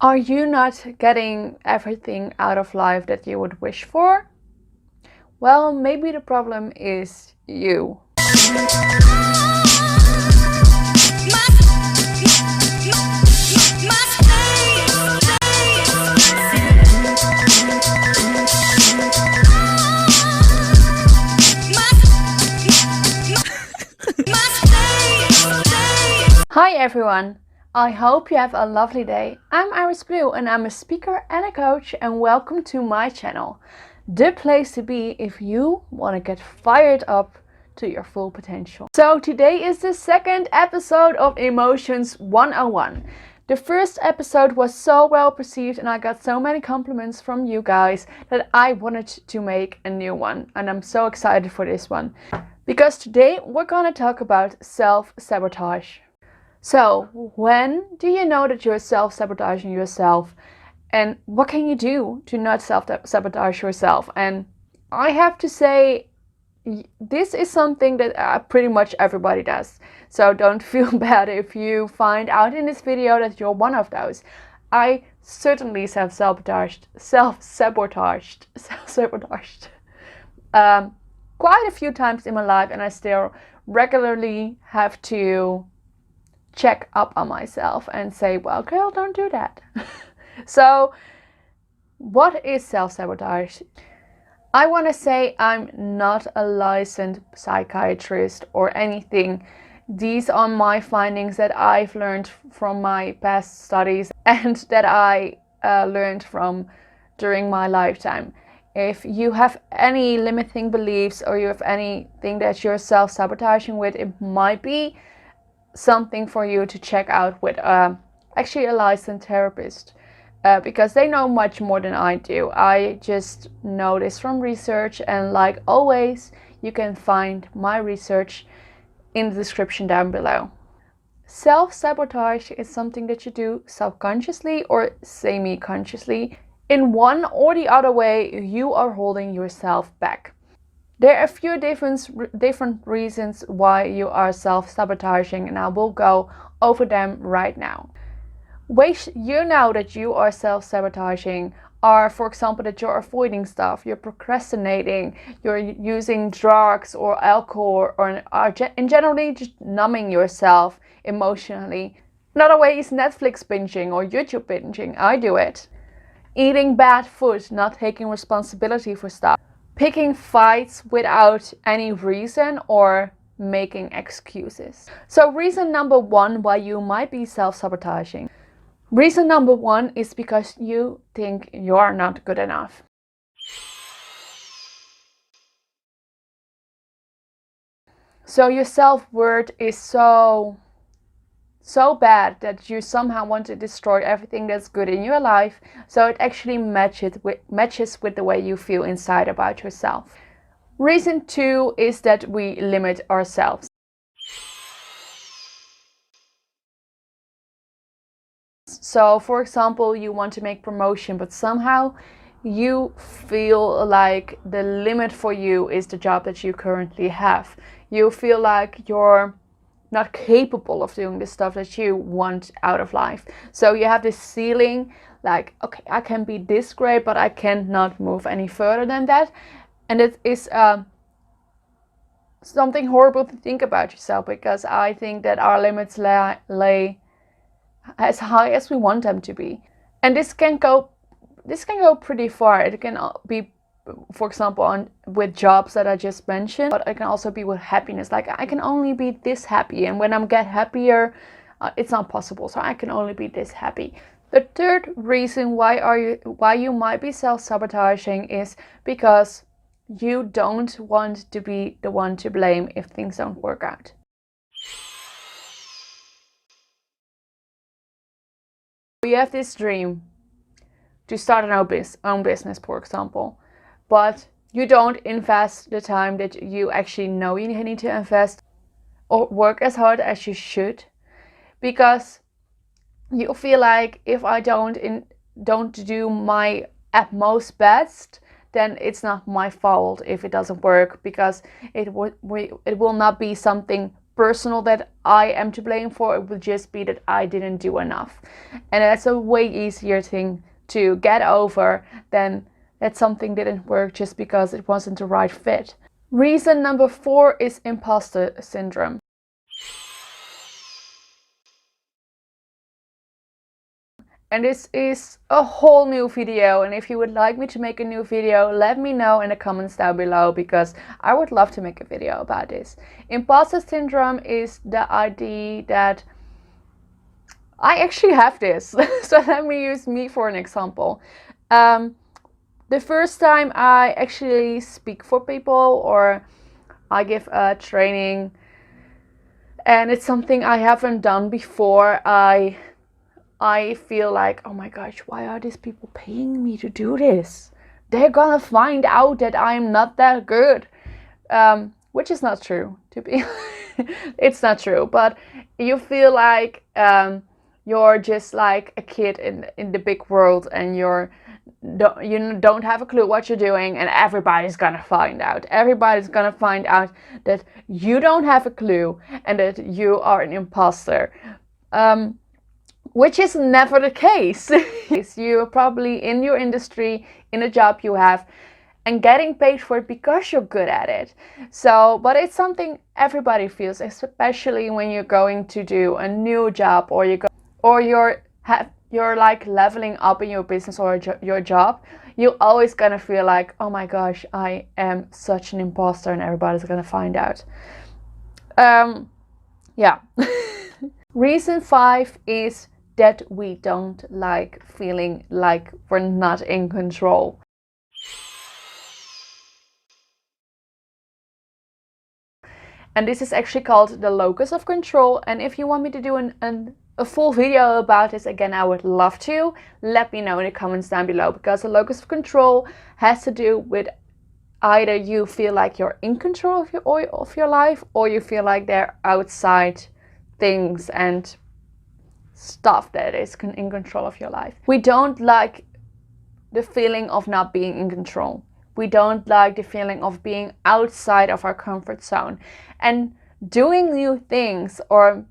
Are you not getting everything out of life that you would wish for? Well, maybe the problem is you. Hi everyone! I hope you have a lovely day. I'm Iris Blue and I'm a speaker and a coach, and welcome to my channel. The place to be if you want to get fired up to your full potential. So today is the second episode of Emotions 101. The first episode was so well perceived and I got so many compliments from you guys that I wanted to make a new one, and I'm so excited for this one. Because today we're going to talk about self-sabotage. So, when do you know that you're self-sabotaging yourself? And what can you do to not self-sabotage yourself? And I have to say, this is something that pretty much everybody does. So don't feel bad if you find out in this video that you're one of those. I certainly self-sabotaged quite a few times in my life, and I still regularly have to check up on myself and say, well, girl, don't do that. So what is self-sabotage? I want to say I'm not a licensed psychiatrist or anything. These are my findings that I've learned from my past studies and that I learned from during my lifetime. If you have any limiting beliefs or you have anything that you're self-sabotaging with, it might be something for you to check out with actually a licensed therapist, because they know much more than I do. I just know this from research, and like always, you can find my research in the description down below. Self-sabotage is something that you do subconsciously or semi-consciously. In one or the other way, you are holding yourself back. There are a few different reasons why you are self-sabotaging, and I will go over them right now. Ways you know that you are self-sabotaging are, for example, that you're avoiding stuff, you're procrastinating, you're using drugs or alcohol, or are in generally just numbing yourself emotionally. Another way is Netflix binging or YouTube binging. I do it. Eating bad food, not taking responsibility for stuff. Picking fights without any reason or making excuses. So reason number one why you might be self-sabotaging. Reason number one is because you think you're not good enough. So your self-worth is so bad that you somehow want to destroy everything that's good in your life, so it actually matches with the way you feel inside about yourself. Reason two is that we limit ourselves. So for example, you want to make promotion, but somehow you feel like the limit for you is the job that you currently have. You feel like you're not capable of doing the stuff that you want out of life. So you have this ceiling, like, okay, I can be this great, but I cannot move any further than that. And it is something horrible to think about yourself, because I think that our limits lay as high as we want them to be. And this can go pretty far. It can be, for example, with jobs that I just mentioned, but it can also be with happiness. Like, I can only be this happy, and when I get happier, it's not possible. So I can only be this happy. The third reason why you might be self-sabotaging is because you don't want to be the one to blame if things don't work out. You have this dream to start an own business, for example, but you don't invest the time that you actually know you need to invest or work as hard as you should, because you feel like, if I don't do my utmost best, then it's not my fault if it doesn't work, because it will not be something personal that I am to blame for. It will just be that I didn't do enough. And that's a way easier thing to get over than that something didn't work just because it wasn't the right fit. Reason number 4 is imposter syndrome. And this is a whole new video, and if you would like me to make a new video, let me know in the comments down below, because I would love to make a video about this. Imposter syndrome is the idea that I actually have this. So let me use me for an example. The first time I actually speak for people or I give a training and it's something I haven't done before, I feel like, oh my gosh, why are these people paying me to do this? They're gonna find out that I'm not that good. Which is not true, to be it's not true, but you feel like you're just like a kid in the big world, and you don't have a clue what you're doing, and everybody's gonna find out. Everybody's gonna find out that you don't have a clue and that you are an imposter. Which is never the case. You're probably in your industry, in a job you have, and getting paid for it because you're good at it. So, but it's something everybody feels, especially when you're going to do a new job, or you're like leveling up in your business or your job. You're always gonna feel like, oh my gosh, I am such an imposter, and everybody's gonna find out. Yeah. Reason 5 is that we don't like feeling like we're not in control. And this is actually called the locus of control. And if you want me to do a full video about this, again, I would love to. Let me know in the comments down below, because the locus of control has to do with either you feel like you're in control of your life, or you feel like they're outside things and stuff that is in control of your life. We don't like the feeling of not being in control. We don't like the feeling of being outside of our comfort zone. And doing new things or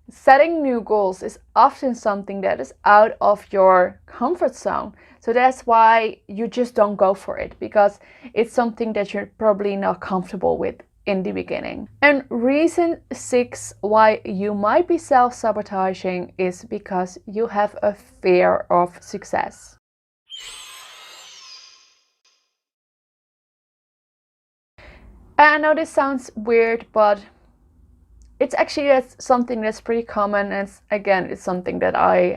setting new goals is often something that is out of your comfort zone. So that's why you just don't go for it, because it's something that you're probably not comfortable with in the beginning. And reason 6 why you might be self-sabotaging is because you have a fear of success. And I know this sounds weird, but it's actually something that's pretty common. And again, it's something that I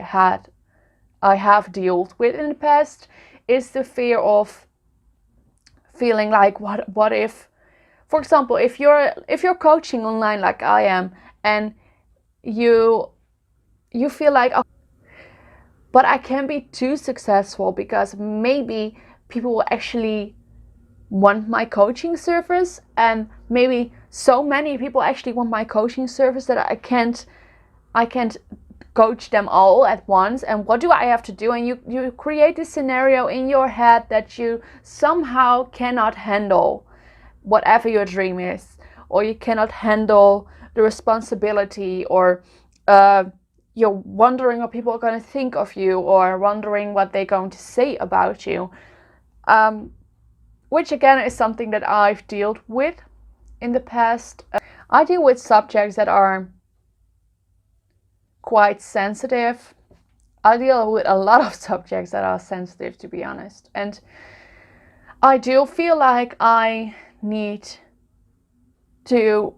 have dealt with in the past. Is the fear of feeling like, what if, for example, if you're coaching online like I am, and you feel like, oh, but I can't be too successful because maybe people will actually want my coaching service, and maybe so many people actually want my coaching service that I can't coach them all at once. And what do I have to do? And you create this scenario in your head that you somehow cannot handle whatever your dream is, or you cannot handle the responsibility, or you're wondering what people are going to think of you, or wondering what they're going to say about you, which again is something that I've dealt with in the past. I deal with subjects that are quite sensitive. I deal with a lot of subjects that are sensitive, to be honest, and I do feel like I need to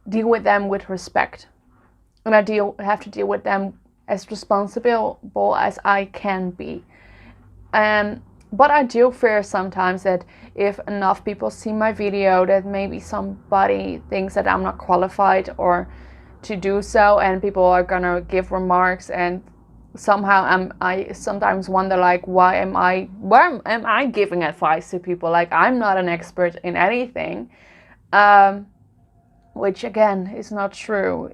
deal with them with respect, and I have to deal with them as responsible as I can be. But I do fear sometimes that if enough people see my video, that maybe somebody thinks that I'm not qualified or to do so, and people are gonna give remarks, and somehow I sometimes wonder, like, why am I giving advice to people? Like, I'm not an expert in anything, which again is not true.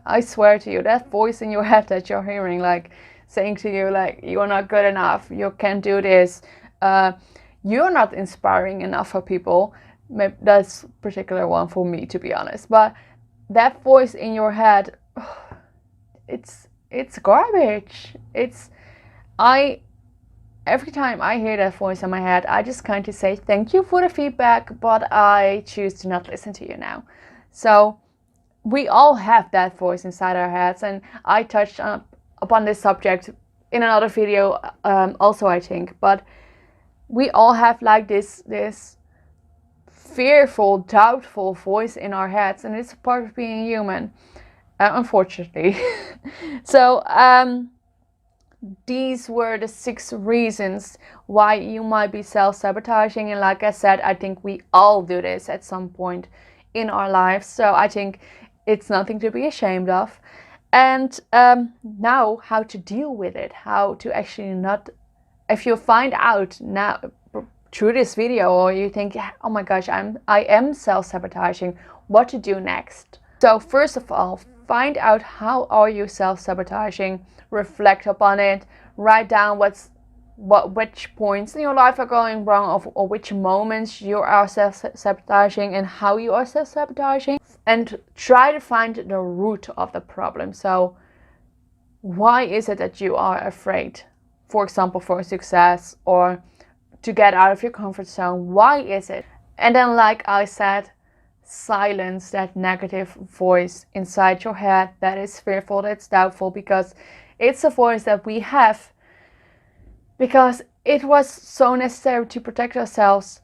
I swear to you, that voice in your head that you're hearing, like, saying to you, like, you're not good enough, you can't do this, you're not inspiring enough for people. Maybe that's a particular one for me, to be honest. But that voice in your head, it's garbage. Every time I hear that voice in my head, I just kind of say thank you for the feedback, but I choose to not listen to you now. So we all have that voice inside our heads, and I touched upon this subject in another video also, I think. But we all have like this fearful, doubtful voice in our heads, and it's a part of being human, unfortunately. So these were the 6 reasons why you might be self-sabotaging. And like I said, I think we all do this at some point in our lives. So I think it's nothing to be ashamed of. And now how to deal with it, how to actually not, if you find out now through this video, or you think, oh my gosh, I am self-sabotaging, what to do next. So first of all, find out how are you self-sabotaging, reflect upon it, write down which points in your life are going wrong, or which moments you are self-sabotaging and how you are self-sabotaging, and try to find the root of the problem. So why is it that you are afraid, for example, for success or to get out of your comfort zone? Why is it? And then, like I said, silence that negative voice inside your head that is fearful, that's doubtful, because it's a voice that we have because it was so necessary to protect ourselves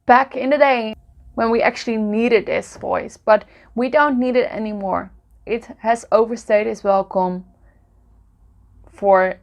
back in the day when we actually needed this voice. But we don't need it anymore. It has overstayed its welcome for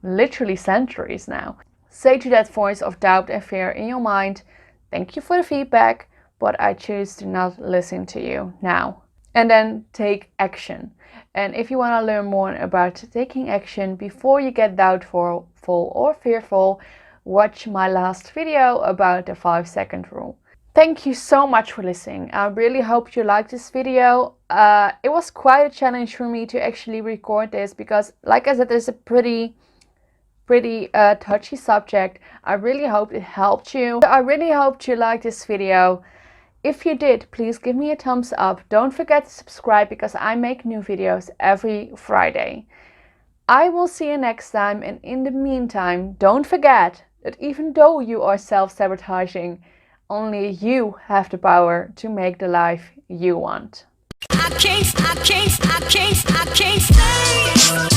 literally centuries now. Say to that voice of doubt and fear in your mind, thank you for the feedback, but I choose to not listen to you now. And then take action. And if you want to learn more about taking action before you get doubtful or fearful, watch my last video about the 5-second rule. Thank you so much for listening. I really hope you liked this video. It was quite a challenge for me to actually record this because, like I said, it's a pretty touchy subject. I really hope it helped you. I really hope you liked this video. If you did, please give me a thumbs up. Don't forget to subscribe because I make new videos every Friday. I will see you next time, and in the meantime, don't forget that even though you are self-sabotaging, only you have the power to make the life you want. I can't stay.